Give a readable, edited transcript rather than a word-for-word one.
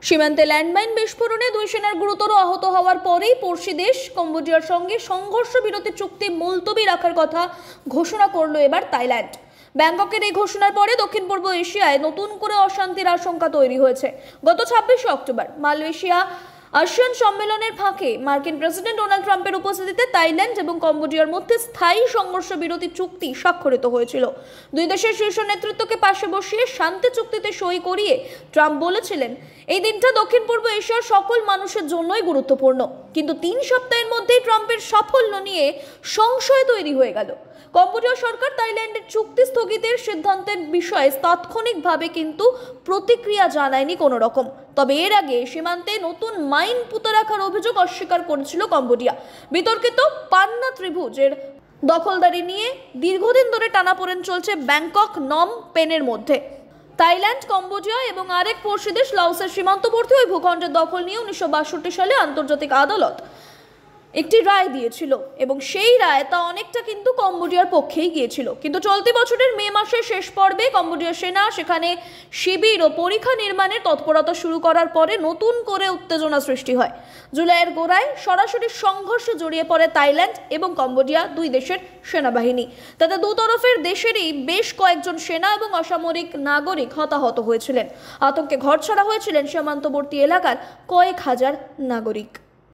সীমান্তে ল্যান্ডমাইন বিস্ফোরণে দুই সেনার গুরুতর আহত হওয়ার পরেই পড়শি দেশ কম্বোডিয়ার সঙ্গে সংঘর্ষ বিরতি চুক্তি মুলতবি রাখার কথা ঘোষণা করল এবার থাইল্যান্ড। ব্যাংককের এই ঘোষণার পরে দক্ষিণ পূর্ব এশিয়ায় নতুন করে অশান্তির আশঙ্কা তৈরি হয়েছে। গত 26 অক্টোবর মালয়েশিয়া আসিয়ান সম্মেলনের ফাঁকে মার্কিন প্রেসিডেন্ট ডোনাল্ড ট্রাম্পের উপস্থিতিতে থাইল্যান্ড এবং কম্বোডিয়ার মধ্যে স্থায়ী সংঘর্ষ বিরতি চুক্তি স্বাক্ষরিত হয়েছিল। দুই দেশের শীর্ষ নেতৃত্বকে পাশে বসিয়ে শান্তি চুক্তিতে সই করিয়ে ট্রাম্প বলেছিলেন, এই দিনটা দক্ষিণ পূর্ব এশিয়ার সকল মানুষের জন্যই গুরুত্বপূর্ণ। কিন্তু 3 সপ্তাহের মধ্যেই ট্রাম্পের সাফল্য নিয়ে সংশয় তৈরি হয়ে গেল। কম্বোডিয়া সরকার থাইল্যান্ডের চুক্তি স্থগিতের সিদ্ধান্তের বিষয়ে তাৎক্ষণিকভাবে কিন্তু প্রতিক্রিয়া জানায়নি কোনো রকম। তবে এর আগে সীমান্তে নতুন মাইন পুঁতে রাখার অভিযোগ অস্বীকার করেছিল কম্বোডিয়া। বিতর্কিত পান্না ত্রিভুজের দখলদারি নিয়ে দীর্ঘদিন ধরে টানাপোড়েন চলছে ব্যাংকক নম পেনের মধ্যে। থাইল্যান্ড, কম্বোডিয়া এবং আরেক পড়শি দেশ লাওসের সীমান্তবর্তী ওই ভূখণ্ডের দখল নিয়ে 1962 সালে আন্তর্জাতিক আদালত একটি রায় দিয়েছিল এবং সেই রায় তা অনেকটা কিন্তু কম্বোডিয়ার পক্ষেই গিয়েছিল। কিন্তু চলতি বছরের মে মাসের শেষ পর্বে কম্বোডিয়ার সেনা সেখানে শিবির ও পরীক্ষা নির্মাণের তৎপরতা শুরু করার পরে নতুন করে উত্তেজনা সৃষ্টি হয়। জুলাইয়ের গোড়ায় সরাসরি সংঘর্ষে জড়িয়ে পড়ে থাইল্যান্ড এবং কম্বোডিয়া দুই দেশের সেনাবাহিনী। তাতে দুতরফের দেশেরই বেশ কয়েকজন সেনা এবং অসামরিক নাগরিক হতাহত হয়েছিলেন। আতঙ্কে ঘরছাড়া হয়েছিলেন সীমান্তবর্তী এলাকার কয়েক হাজার নাগরিক।